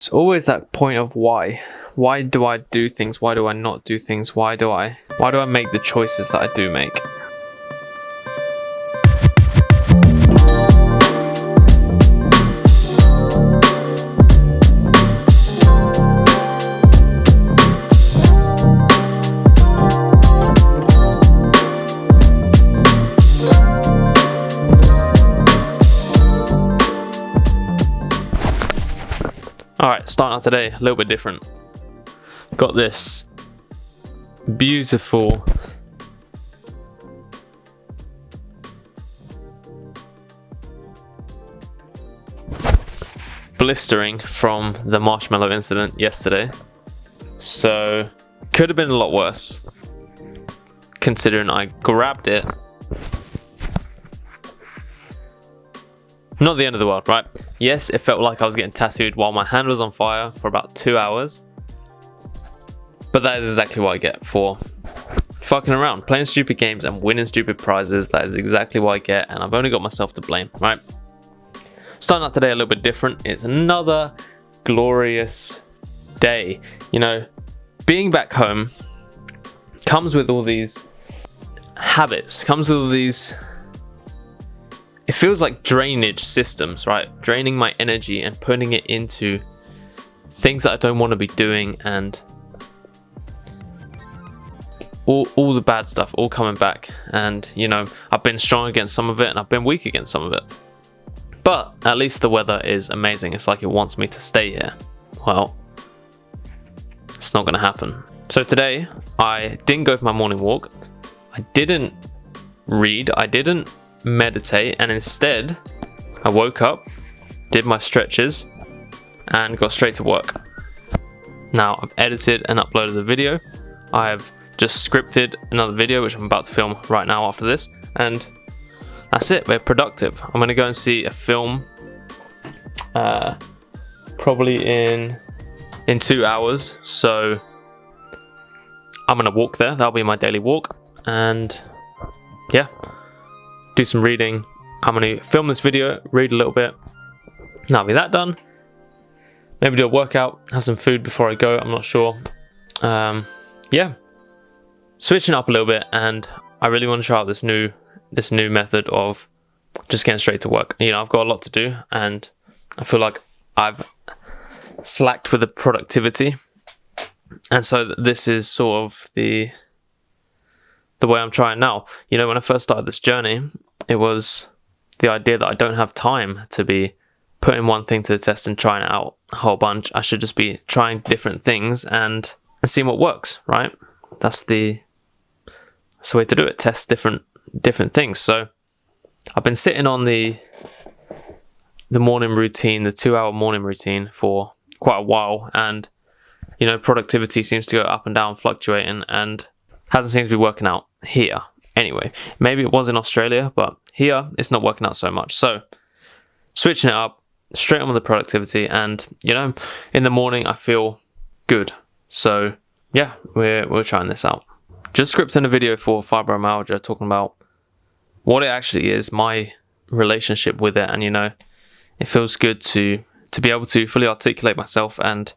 It's always that point of why. Why do I do things? Why do I not do things? Why do I make the choices that I do make? Alright, starting out today, a little bit different. Got this beautiful blistering from the marshmallow incident yesterday. So, could have been a lot worse, considering I grabbed it. Not the end of the world, right? Yes, it felt like I was getting tattooed while my hand was on fire for about 2 hours. But that is exactly what I get for fucking around, playing stupid games and winning stupid prizes. That is exactly what I get, and I've only got myself to blame, right? Starting out today a little bit different. It's another glorious day. You know, being back home comes with all these habits, comes with all these... It feels like drainage systems, right? Draining my energy and putting it into things that I don't want to be doing, and all the bad stuff all coming back. And you know, I've been strong against some of it and I've been weak against some of it. But at least the weather is amazing. It's like it wants me to stay here. Well, it's not going to happen. So today I didn't go for my morning walk. I didn't read. I didn't meditate, and instead I woke up, did my stretches, and got straight to work. Now I've edited and uploaded the video. I've just scripted another video which I'm about to film right now after this, and that's it. We're productive. I'm gonna go and see a film probably in 2 hours, so I'm gonna walk there. That'll be my daily walk, and yeah, do some reading. I'm going to film this video, read a little bit, that'll be that done. Maybe do a workout, have some food before I go, I'm not sure. Yeah, switching up a little bit, and I really want to try out this new method of just getting straight to work. You know, I've got a lot to do, and I feel like I've slacked with the productivity, and so this is sort of the way I'm trying now. You know, when I first started this journey, it was the idea that I don't have time to be putting one thing to the test and trying it out a whole bunch. I should just be trying different things and seeing what works, right? That's the way to do it. Test different things. So I've been sitting on the morning routine, the 2-hour morning routine, for quite a while, and you know, productivity seems to go up and down, fluctuating, and hasn't seemed to be working out here. Anyway, maybe it was in Australia, but here it's not working out so much. So switching it up, straight on with the productivity, and you know, in the morning I feel good. So yeah, we're trying this out. Just scripting a video for fibromyalgia, talking about what it actually is, my relationship with it, and you know, it feels good to be able to fully articulate myself and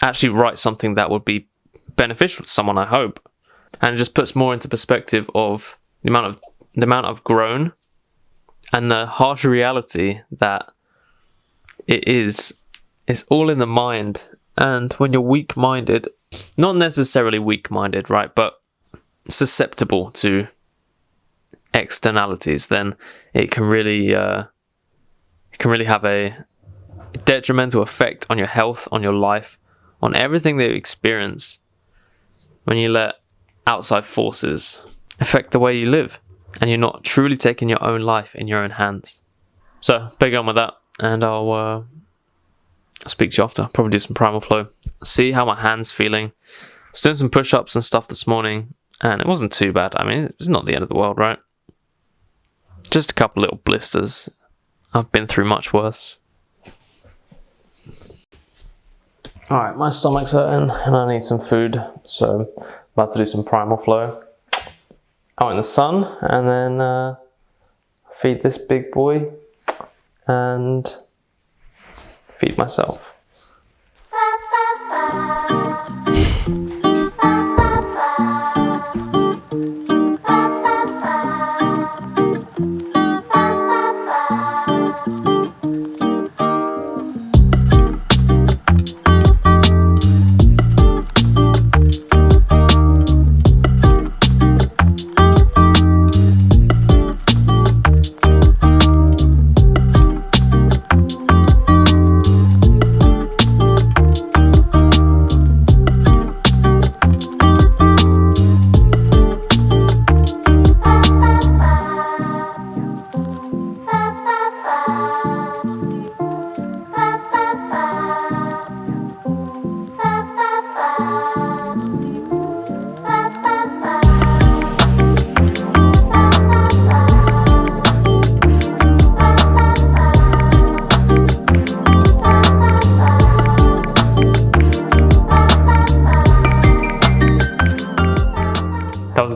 actually write something that would be beneficial to someone, I hope. And it just puts more into perspective of the amount I've grown, and the harsh reality that it's all in the mind. And when you're weak-minded, not necessarily weak-minded, right, but susceptible to externalities, then it can really have a detrimental effect on your health, on your life, on everything that you experience when you let outside forces affect the way you live, and you're not truly taking your own life in your own hands. So big on with that, and I'll speak to you after. Probably do some primal flow, see how my hand's feeling. I was doing some push-ups and stuff this morning, and it wasn't too bad. I mean, it's not the end of the world, right? Just a couple little blisters. I've been through much worse. Alright, my stomach's hurting and I need some food, so I'm about to do some primal flow out in the sun, and then feed this big boy and feed myself.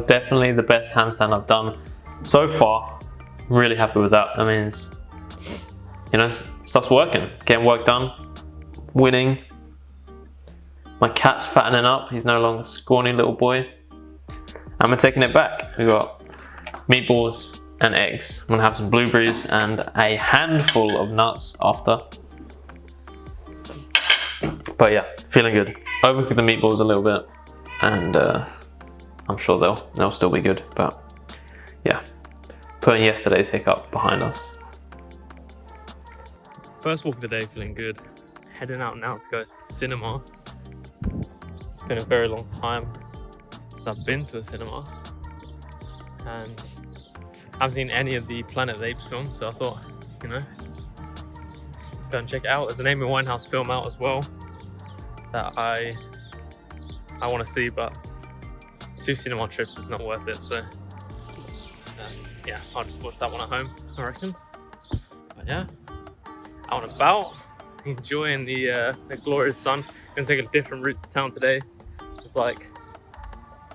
definitely the best handstand I've done so far. I'm really happy with that. That means, stuff's working, getting work done, winning. My cat's fattening up. He's no longer a scrawny little boy. And we're taking it back. We got meatballs and eggs. I'm gonna have some blueberries and a handful of nuts after. But yeah, feeling good. Overcooked the meatballs a little bit, and I'm sure they'll still be good. But yeah, putting yesterday's hiccup behind us. First walk of the day, feeling good. Heading out now to go to the cinema. It's been a very long time since I've been to a cinema, and I haven't seen any of the Planet of the Apes films, so I thought, go and check it out. There's an Amy Winehouse film out as well that I want to see, but 2 cinema trips is not worth it, so yeah, I'll just watch that one at home, I reckon. But yeah, out and about, enjoying the glorious sun. Gonna take a different route to town today. There's like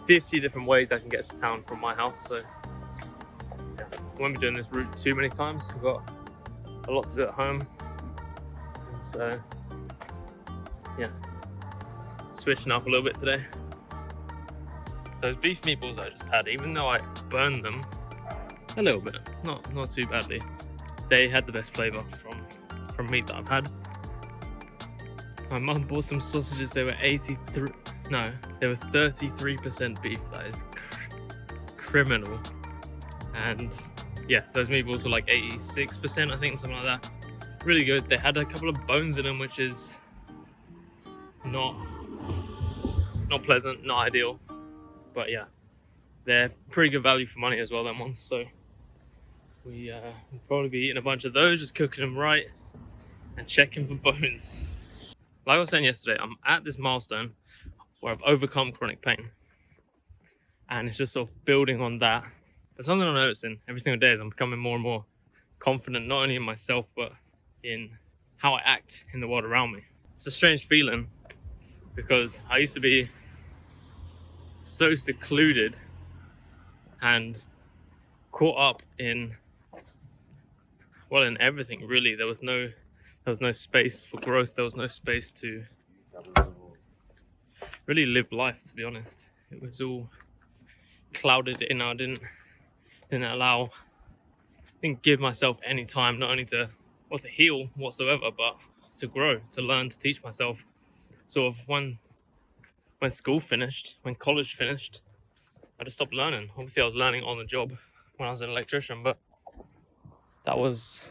50 different ways I can get to town from my house, so yeah, I won't be doing this route too many times. I've got a lot to do at home, and so yeah, switching up a little bit today. Those beef meatballs I just had, even though I burned them a little bit, not too badly, they had the best flavour from meat that I've had. My mum bought some sausages. They were 33% beef. That is criminal. And yeah, those meatballs were like 86%, I think, something like that. Really good. They had a couple of bones in them, which is not pleasant, not ideal. But yeah, they're pretty good value for money as well, them ones. So we'll probably be eating a bunch of those, just cooking them right and checking for bones. Like I was saying yesterday, I'm at this milestone where I've overcome chronic pain, and it's just sort of building on that. But something I'm noticing every single day is I'm becoming more and more confident, not only in myself, but in how I act in the world around me. It's a strange feeling, because I used to be so secluded and caught up in everything, really. There was no space for growth. There was no space to really live life, to be honest. It was all clouded in. I didn't give myself any time, not only to heal whatsoever, but to grow, to learn, to teach myself. Sort of when school finished, when college finished, I just stopped learning. Obviously I was learning on the job when I was an electrician, but that was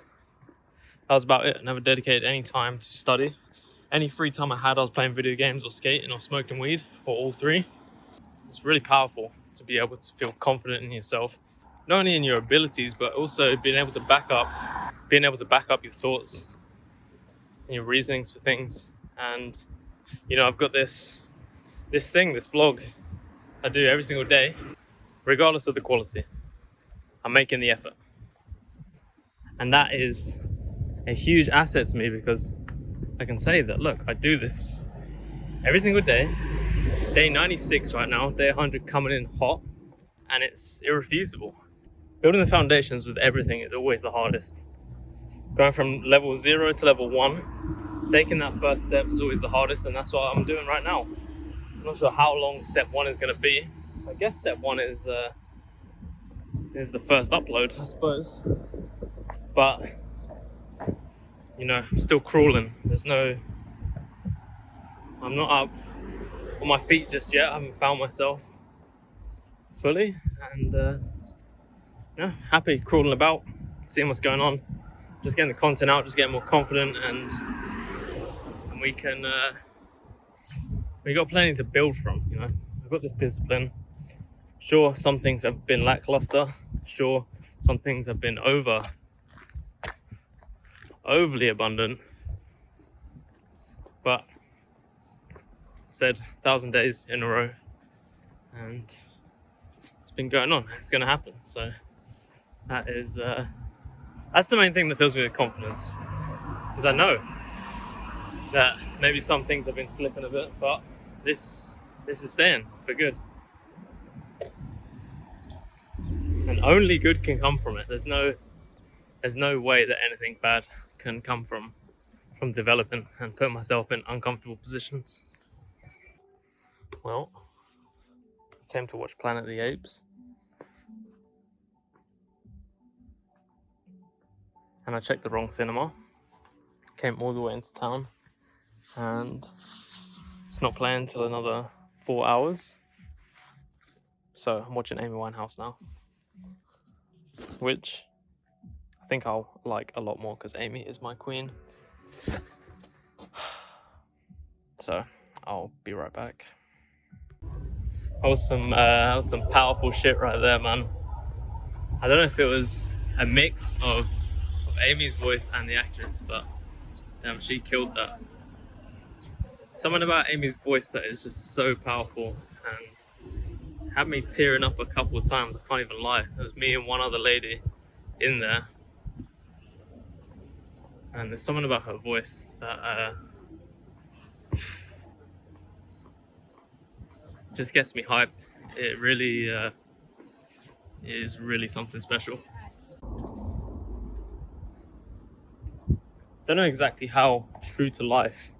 about it. I never dedicated any time to study. Any free time I had, I was playing video games or skating or smoking weed, or all three. It's really powerful to be able to feel confident in yourself, not only in your abilities, but also being able to back up your thoughts and your reasonings for things. And I've got this vlog I do every single day, regardless of the quality. I'm making the effort, and that is a huge asset to me, because I can say that, look, I do this every single day. Day 96 right now, day 100 coming in hot, and it's irrefutable. Building the foundations with everything is always the hardest. Going from level 0 to level 1, taking that first step is always the hardest, and that's what I'm doing right now. I'm not sure how long step 1 is going to be. I guess step 1 is the first upload, I suppose. But I'm still crawling. I'm not up on my feet just yet. I haven't found myself fully, and happy crawling about, seeing what's going on, just getting the content out, just getting more confident, and we got plenty to build from. I've got this discipline. Sure, some things have been lackluster. Sure, some things have been overly abundant, but said 1,000 days in a row, and it's been going on. It's going to happen. So that's the main thing that fills me with confidence, because I know that maybe some things have been slipping a bit, but this is staying for good. and only good can come from it. There's no way that anything bad can come from developing and putting myself in uncomfortable positions. Well, I came to watch Planet of the Apes, and I checked the wrong cinema. Came all the way into town, and it's not playing until another 4 hours. So I'm watching Amy Winehouse now, which I think I'll like a lot more because Amy is my queen. So I'll be right back. That was some powerful shit right there, man. I don't know if it was a mix of Amy's voice and the actress, but damn, she killed that. Something about Amy's voice that is just so powerful and had me tearing up a couple of times. I can't even lie. It was me and one other lady in there, and there's something about her voice that just gets me hyped. It really is really something special. Don't know exactly how true to life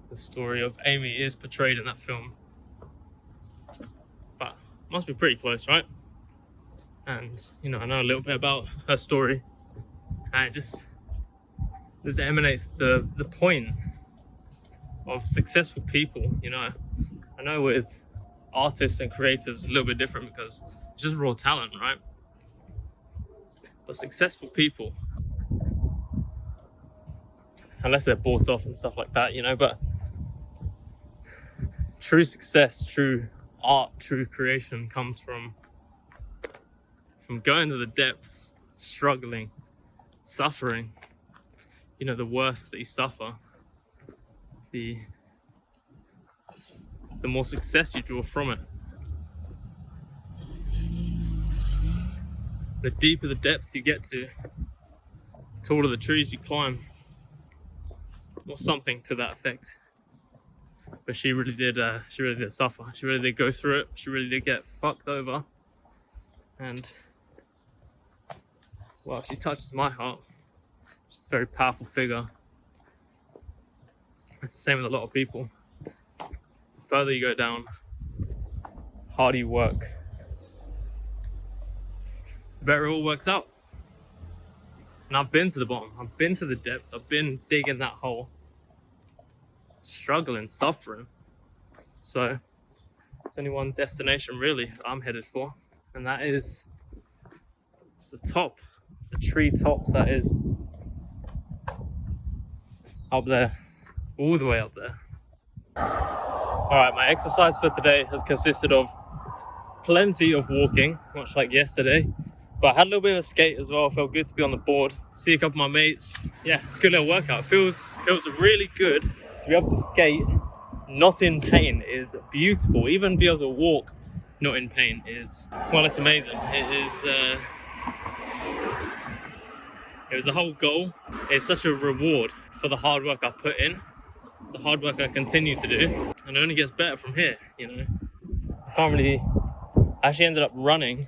the story of Amy is portrayed in that film, but must be pretty close, right? And you know, I know a little bit about her story, and it just emanates the point of successful people. You know, I know with artists and creators it's a little bit different because it's just raw talent, right? But successful people, unless they're bought off and stuff like that, you know, but true success, true art, true creation comes from going to the depths, struggling, suffering. You know, the worse that you suffer, the more success you draw from it. The deeper the depths you get to, the taller the trees you climb, or something to that effect. But she really did suffer. She really did go through it. She really did get fucked over. And well, she touches my heart. She's a very powerful figure. It's the same with a lot of people. The further you go down, the harder you work, the better it all works out. And I've been to the bottom. I've been to the depths. I've been digging that hole, struggling, suffering. So it's only one destination really that I'm headed for, and that is the top, the tree tops. That is up there, all the way up there. All right, my exercise for today has consisted of plenty of walking, much like yesterday. But I had a little bit of a skate as well. Felt good to be on the board, see a couple of my mates. Yeah, it's a good little workout. Feels really good to be able to skate not in pain. Is beautiful. Even be able to walk not in pain is, well, it's amazing. It was the whole goal. It's such a reward for the hard work I put in, the hard work I continue to do, and it only gets better from here. You know, I actually ended up running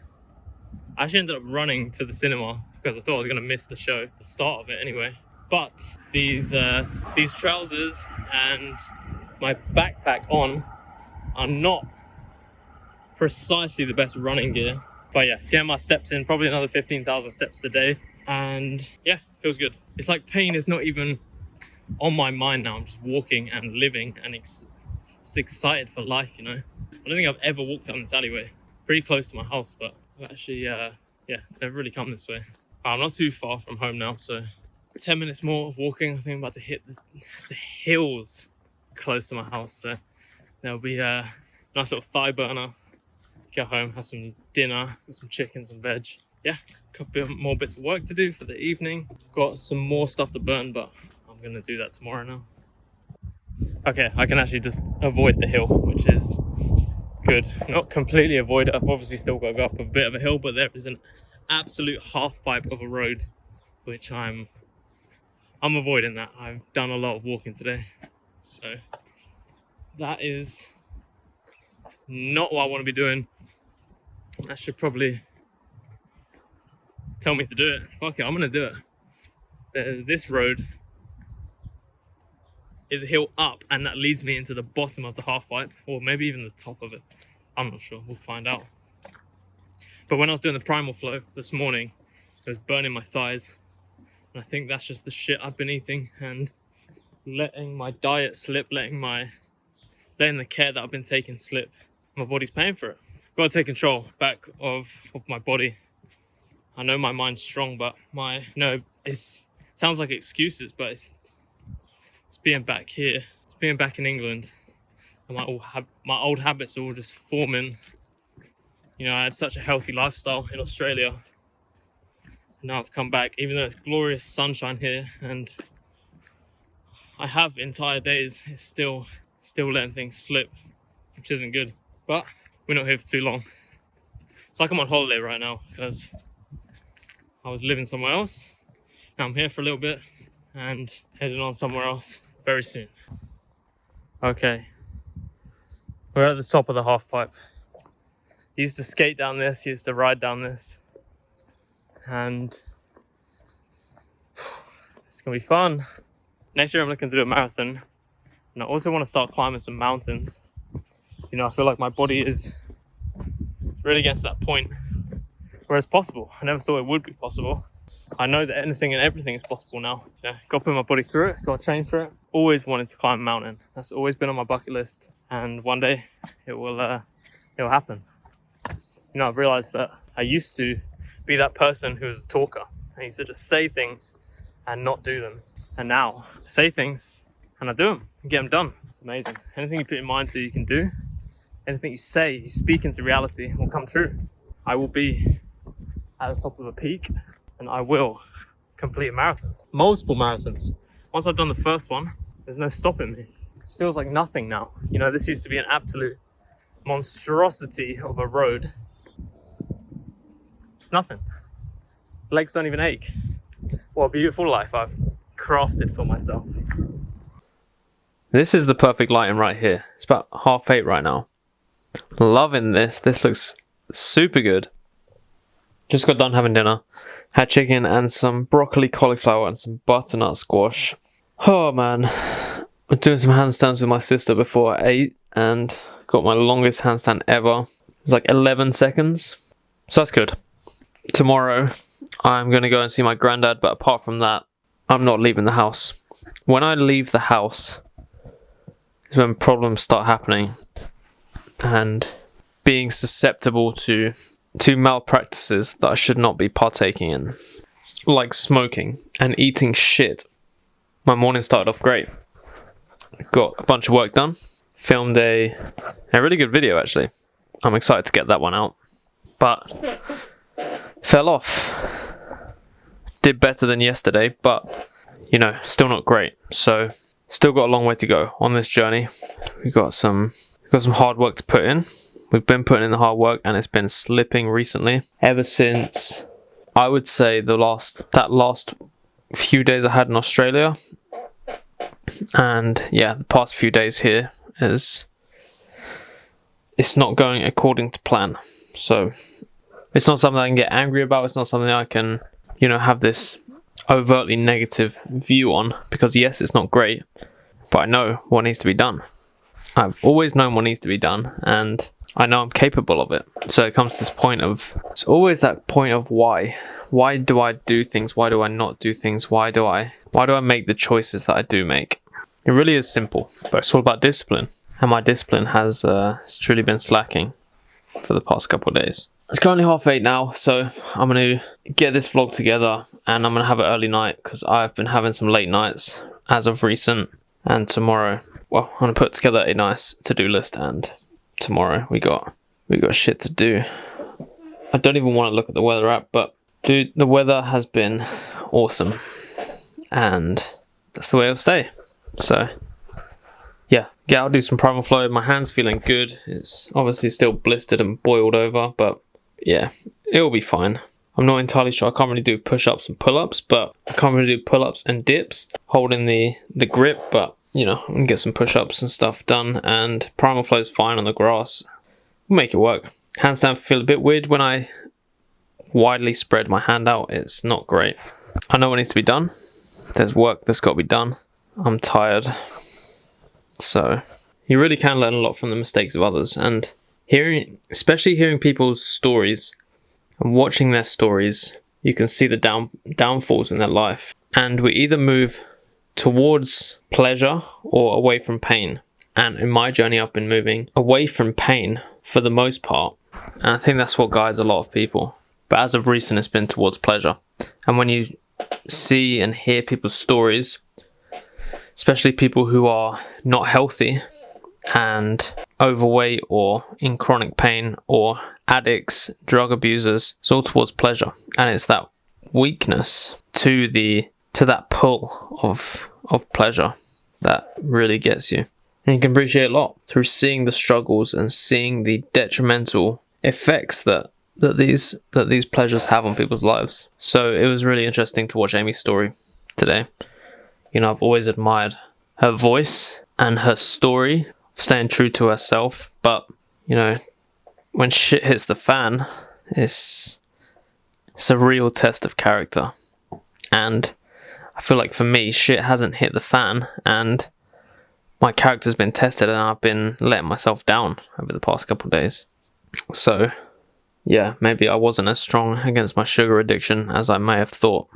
to the cinema because I thought I was going to miss the show, the start of it anyway. But these trousers and my backpack on are not precisely the best running gear. But yeah, getting my steps in, probably another 15,000 steps a day. And yeah, feels good. It's like pain is not even on my mind now. I'm just walking and living and just excited for life, you know. I don't think I've ever walked down this alleyway. Pretty close to my house, but I've actually, never really come this way. I'm not too far from home now, so 10 minutes more of walking. I think I'm about to hit the hills close to my house, so there'll be a nice little thigh burner. Get home, have some dinner, got some chicken, some veg. Yeah, a couple more bits of work to do for the evening. Got some more stuff to burn, but I'm gonna do that tomorrow now. Okay, I can actually just avoid the hill, which is good. Not completely avoid it. I've obviously still got to go up a bit of a hill, but there is an absolute half pipe of a road, which I'm avoiding that. I've done a lot of walking today, so that is not what I want to be doing. I should probably tell me to do it. Fuck it, I'm gonna do it. This road is a hill up, and that leads me into the bottom of the half pipe, or maybe even the top of it. I'm not sure, we'll find out. But when I was doing the primal flow this morning, it was burning my thighs, and I think that's just the shit I've been eating and letting my diet slip, letting the care that I've been taking slip. My body's paying for it. Gotta take control back of my body. I know my mind's strong, but it sounds like excuses, but it's being back here. It's being back in England. And my old habits are all just forming. You know, I had such a healthy lifestyle in Australia. And now I've come back, even though it's glorious sunshine here, and I have entire days, it's still letting things slip, which isn't good. But we're not here for too long. It's like I'm on holiday right now, because I was living somewhere else. Now I'm here for a little bit and heading on somewhere else very soon. Okay, we're at the top of the half pipe. Used to skate down this, used to ride down this, and it's gonna be fun. Next year I'm looking to do a marathon, and I also want to start climbing some mountains. You know, I feel like my body is really getting to that point where it's possible. I never thought it would be possible. I know that anything and everything is possible now. Yeah, gotta put my body through it, gotta train for it. Always wanted to climb a mountain. That's always been on my bucket list, and one day it will happen. You know, I've realized that I used to be that person who was a talker. I used to just say things and not do them. And now I say things and I do them and get them done. It's amazing. Anything you put your mind to, you can do. Anything you say, you speak into reality, will come true. I will be at the top of a peak, and I will complete a marathon. Multiple marathons. Once I've done the first one, there's no stopping me. This feels like nothing now. You know, this used to be an absolute monstrosity of a road. It's nothing. Legs don't even ache. What a beautiful life I've crafted for myself. This is the perfect lighting right here. It's about 8:30 right now. Loving this. This looks super good. Just got done having dinner. Had chicken and some broccoli, cauliflower and some butternut squash. Oh man. I was doing some handstands with my sister before I ate and got my longest handstand ever. It was like 11 seconds. So that's good. Tomorrow I'm going to go and see my granddad, but apart from that, I'm not leaving the house. When I leave the house is when problems start happening and being susceptible to malpractices that I should not be partaking in, like smoking and eating shit. My morning started off great. Got a bunch of work done. Filmed a really good video actually. I'm excited to get that one out. But fell off. Did better than yesterday, but you know, still not great. So still got a long way to go on this journey. We've got some hard work to put in. We've been putting in the hard work and it's been slipping recently. Ever since, I would say, that last few days I had in Australia. And yeah, the past few days here it's not going according to plan. So it's not something I can get angry about. It's not something I can, you know, have this overtly negative view on, because yes, it's not great, but I know what needs to be done. I've always known what needs to be done, and I know I'm capable of it. So it comes to this point of, it's always that point of why. Why do I do things? Why do I not do things? Why do I make the choices that I do make? It really is simple, but it's all about discipline. And my discipline has truly been slacking for the past couple of days. It's currently 8:30 now, so I'm going to get this vlog together and I'm going to have an early night because I've been having some late nights as of recent. And tomorrow, well, I'm going to put together a nice to-do list, and tomorrow we got shit to do. I don't even want to look at the weather app, but dude, the weather has been awesome and that's the way it'll stay. So yeah, I'll do some primal flow. My hand's feeling good. It's obviously still blistered and boiled over, but yeah, it'll be fine. I'm not entirely sure. I can't really do push-ups and pull-ups, but I can't really do pull-ups and dips holding the grip, but you know, I can get some push-ups and stuff done, and primal flow is fine on the grass. We'll make it work. Handstand feel a bit weird when I widely spread my hand out. It's not great. I know what needs to be done. There's work that's got to be done. I'm tired. So you really can learn a lot from the mistakes of others, and especially hearing people's stories and watching their stories, you can see the downfalls in their life. And we either move towards pleasure or away from pain. And in my journey, I've been moving away from pain for the most part. And I think that's what guides a lot of people. But as of recent, it's been towards pleasure. And when you see and hear people's stories, especially people who are not healthy and overweight or in chronic pain or addicts, drug abusers, it's all towards pleasure. And it's that weakness to that pull of pleasure that really gets you. And you can appreciate a lot through seeing the struggles and seeing the detrimental effects that these pleasures have on people's lives. So it was really interesting to watch Amy's story today. I've always admired her voice and her story, staying true to herself. But, when shit hits the fan, it's a real test of character. And I feel like for me, shit hasn't hit the fan, and my character's been tested, and I've been letting myself down over the past couple of days. So, yeah, maybe I wasn't as strong against my sugar addiction as I may have thought.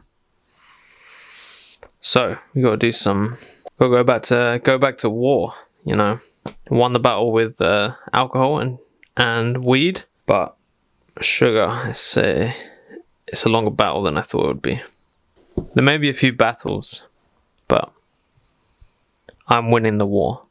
So we got to go back to war. Won the battle with alcohol and weed, but sugar, it's a longer battle than I thought it would be. There may be a few battles, but I'm winning the war.